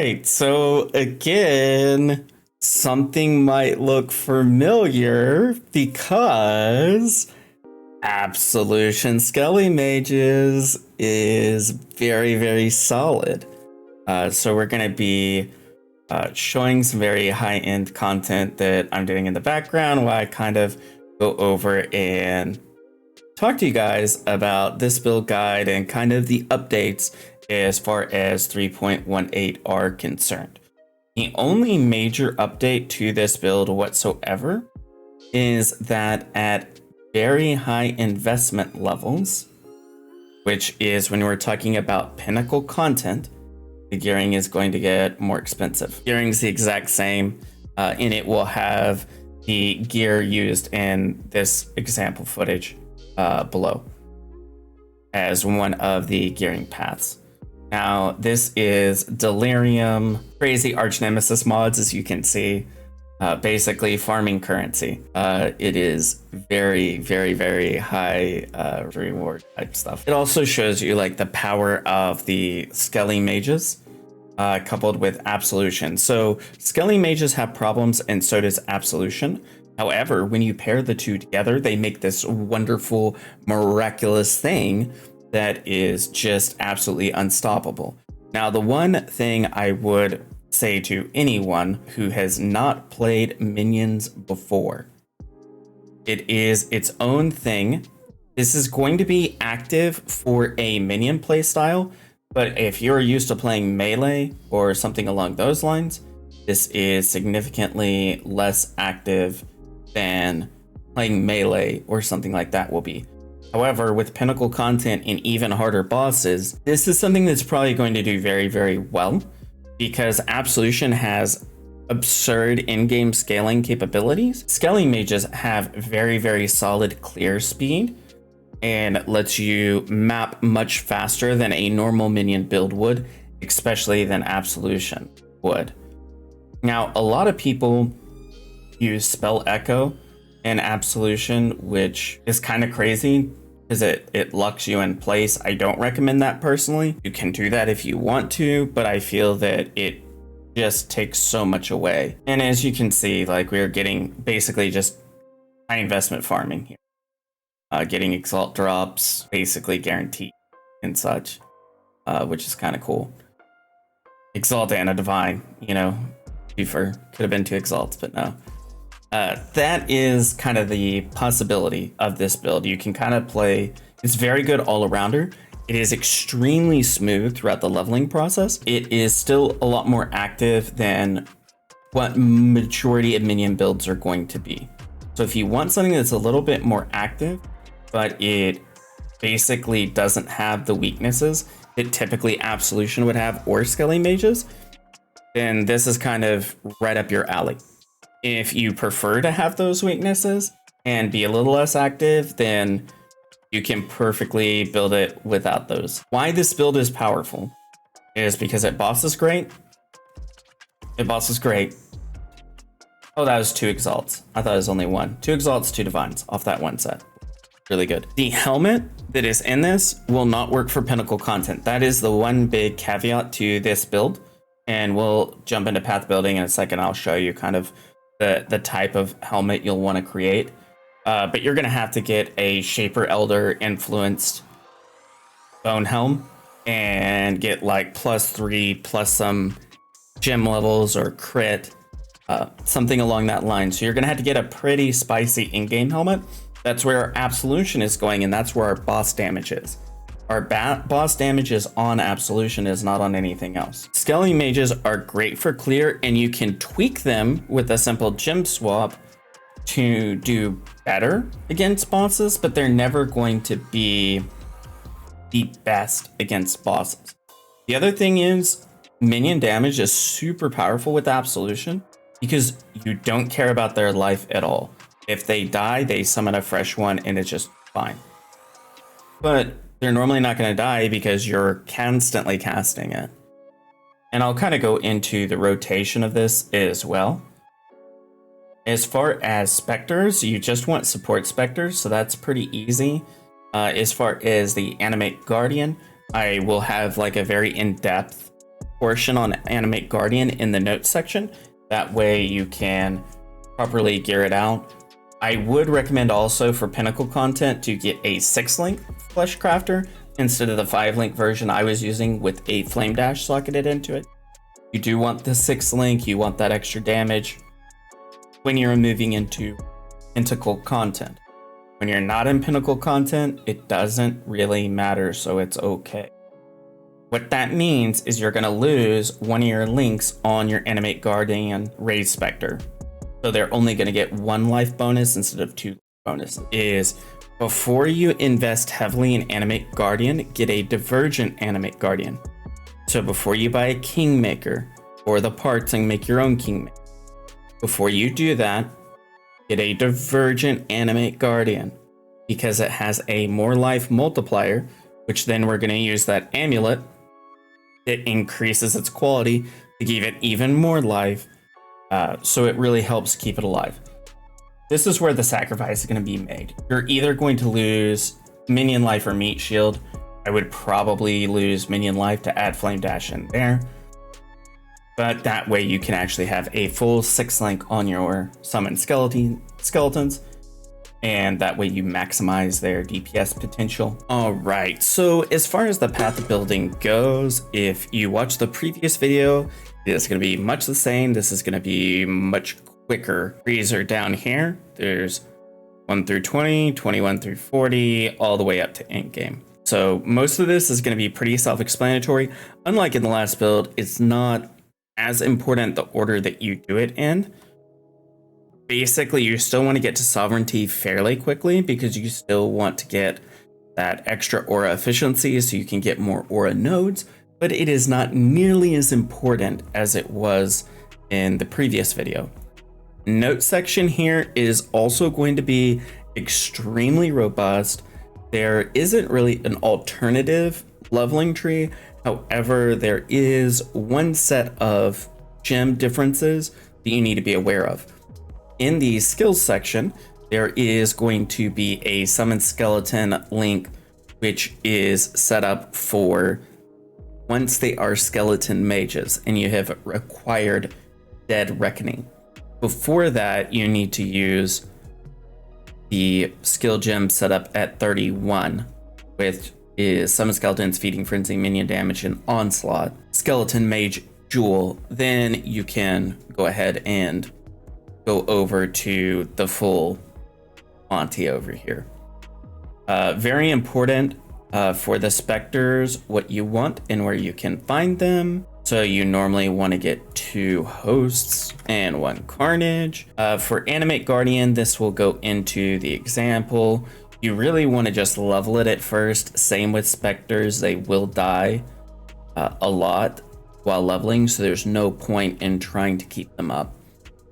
right, so again, something might look familiar because Absolution Skelly Mages is very, very solid. So we're going to be showing some very high-end content that I'm doing in the background while I kind of go over and talk to you guys about this build guide and kind of the updates as far as 3.18 are concerned. The only major update to this build whatsoever is that at very high investment levels, which is when we're talking about Pentacle Content, the gearing is going to get more expensive. Gearing is the exact same, and it will have the gear used in this example footage below as one of the gearing paths. Now, this is Delirium, crazy arch nemesis mods, as you can see, basically farming currency. It is very, very, very high reward type stuff. It also shows you like the power of the Skelly Mages coupled with Absolution. So Skelly Mages have problems and so does Absolution. However, when you pair the two together, they make this wonderful, miraculous thing that is just absolutely unstoppable. Now, the one thing I would say to anyone who has not played minions before, it is its own thing. This is going to be active for a minion playstyle, but if you're used to playing melee or something along those lines, this is significantly less active than playing melee or something like that will be. However, with Pentacle Content and even harder bosses, this is something that's probably going to do very, very well because Absolution has absurd in-game scaling capabilities. Skelly Mages have very, very solid clear speed and lets you map much faster than a normal minion build would, especially than Absolution would. Now, a lot of people use Spell Echo in Absolution, which is kind of crazy because it locks you in place. I don't recommend that personally. You can do that if you want to, but I feel that it just takes so much away. And as you can see, like we're getting basically just high investment farming here. Getting Exalt drops, basically guaranteed and such, which is kind of cool. Exalt and a Divine, you know, could have been 2 Exalts, but no. That is kind of the possibility of this build. You can kind of play, it's very good all-arounder. It is extremely smooth throughout the leveling process. It is still a lot more active than what majority of minion builds are going to be. So if you want something that's a little bit more active, but it basically doesn't have the weaknesses that typically Absolution would have or Skelly Mages, then this is kind of right up your alley. If you prefer to have those weaknesses and be a little less active, then you can perfectly build it without those. Why this build is powerful is because it bosses great. It bosses great. Oh, that was 2 Exalts. I thought it was only 1. 2 Exalts, 2 Divines off that one set. Really good. The helmet that is in this will not work for Pentacle Content. That is the one big caveat to this build. And we'll jump into path building in a second. I'll show you kind of the type of helmet you'll want to create. But you're going to have to get a Shaper Elder influenced bone helm and get like +3 plus some gem levels or crit, something along that line. So you're going to have to get a pretty spicy in-game helmet. That's where our Absolution is going, and that's where our boss damage is. Our boss damage is on Absolution, is not on anything else. Skelly Mages are great for clear, and you can tweak them with a simple gem swap to do better against bosses, but they're never going to be the best against bosses. The other thing is minion damage is super powerful with Absolution because you don't care about their life at all. If they die, they summon a fresh one and it's just fine. But they're normally not going to die because you're constantly casting it. And I'll kind of go into the rotation of this as well. As far as Spectres, you just want support Spectres, so that's pretty easy. As far as the Animate Guardian, I will have like a very in-depth portion on Animate Guardian in the notes section. That way you can properly gear it out. I would recommend also for Pentacle Content to get a 6-link Flesh Crafter instead of the 5-link version I was using with a Flame Dash socketed into it. You do want the 6-link, you want that extra damage when you're moving into Pentacle Content. When you're not in Pentacle Content, it doesn't really matter, so it's okay. What that means is you're going to lose one of your links on your Animate Guardian Raid Spectre. So they're only going to get 1 life bonus instead of 2 bonuses. Is before you invest heavily in Animate Guardian, get a Divergent Animate Guardian. So before you buy a Kingmaker or the parts and make your own Kingmaker, before you do that, get a Divergent Animate Guardian because it has a more life multiplier, which then we're going to use that amulet. It increases its quality to give it even more life. So it really helps keep it alive. This is where the sacrifice is going to be made. You're either going to lose minion life or meat shield. I would probably lose minion life to add Flame Dash in there. But that way you can actually have a full 6-link on your summoned skeletons. And that way you maximize their DPS potential. All right, so as far as the path of building goes, if you watch the previous video, it's going to be much the same. This is going to be much quicker. Trees are down here. There's 1 through 20, 21 through 40, all the way up to end game. So most of this is going to be pretty self-explanatory. Unlike in the last build, it's not as important the order that you do it in. Basically, you still want to get to sovereignty fairly quickly because you still want to get that extra aura efficiency so you can get more aura nodes, but it is not nearly as important as it was in the previous video. Note section here is also going to be extremely robust. There isn't really an alternative leveling tree. However, there is one set of gem differences that you need to be aware of. In the skills section, there is going to be a summon skeleton link, which is set up for once they are skeleton mages and you have acquired Dead Reckoning. Before that, you need to use the skill gem set up at 31, which is summon skeletons, feeding frenzy, minion damage, and onslaught. Skeleton mage jewel. Then you can go ahead and go over to the full Monty over here. Very important for the specters, what you want and where you can find them. So you normally want to get 2 hosts and 1 carnage. For Animate Guardian, this will go into the example. You really want to just level it at first. Same with specters, they will die a lot while leveling, so there's no point in trying to keep them up.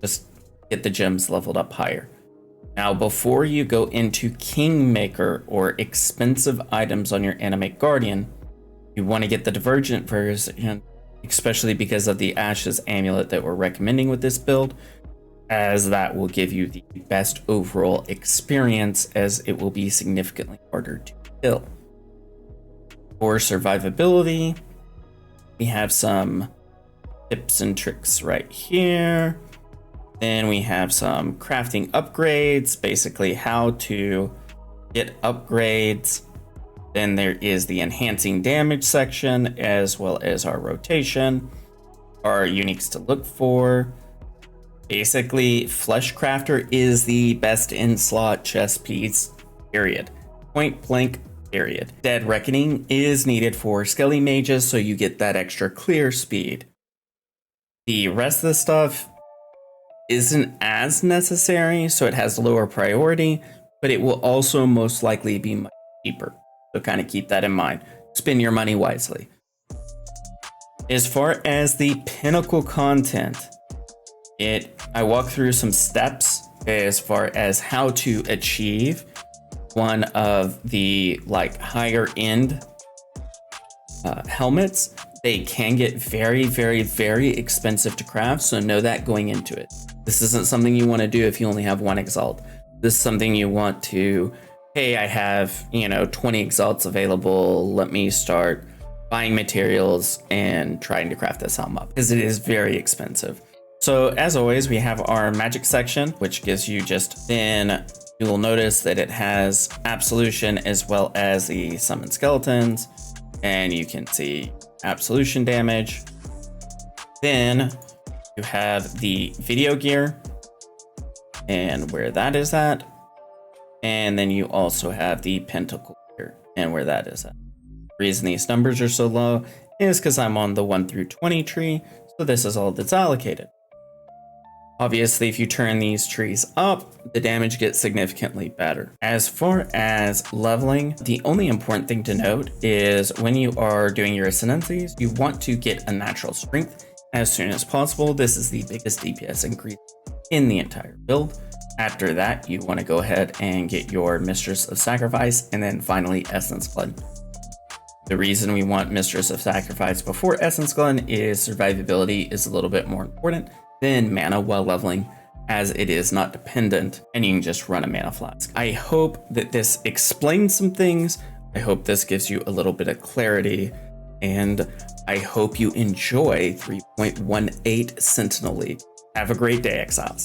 Just get the gems leveled up higher. Now, before you go into Kingmaker or expensive items on your Animate Guardian, you want to get the Divergent version, especially because of the Ashes amulet that we're recommending with this build, as that will give you the best overall experience, as it will be significantly harder to kill. For survivability, we have some tips and tricks right here. Then we have some crafting upgrades, basically how to get upgrades. Then there is the enhancing damage section, as well as our rotation, our uniques to look for. Basically, Flesh Crafter is the best in slot chess piece, period. Point blank, period. Dead Reckoning is needed for Skelly Mages, so you get that extra clear speed. The rest of the stuff isn't as necessary, so it has lower priority, but it will also most likely be much cheaper. So kind of keep that in mind. Spend your money wisely. As far as the Pentacle Content, I walk through some steps as far as how to achieve one of the higher end helmets. They can get very, very, very expensive to craft, so know that going into it. This isn't something you want to do if you only have 1 Exalt. This is something you want to, hey, I have 20 Exalts available, let me start buying materials and trying to craft this helm up, because it is very expensive. So as always, we have our magic section, which gives you just, then you will notice that it has Absolution as well as the summon skeletons, and you can see Absolution damage. Then you have the video gear and where that is at. And then you also have the Pentacle gear and where that is at. The reason these numbers are so low is because I'm on the 1 through 20 tree, so this is all that's allocated. Obviously, if you turn these trees up, the damage gets significantly better. As far as leveling, the only important thing to note is when you are doing your Ascendancies, you want to get a natural strength as soon as possible. This is the biggest DPS increase in the entire build. After that, you want to go ahead and get your Mistress of Sacrifice, and then finally Essence Blood. The reason we want Mistress of Sacrifice before Essence Blood is survivability is a little bit more important than mana while leveling, as it is not dependent and you can just run a mana flask. I hope that this explains some things. I hope this gives you a little bit of clarity, and I hope you enjoy 3.18 Sentinel League. Have a great day, Exiles.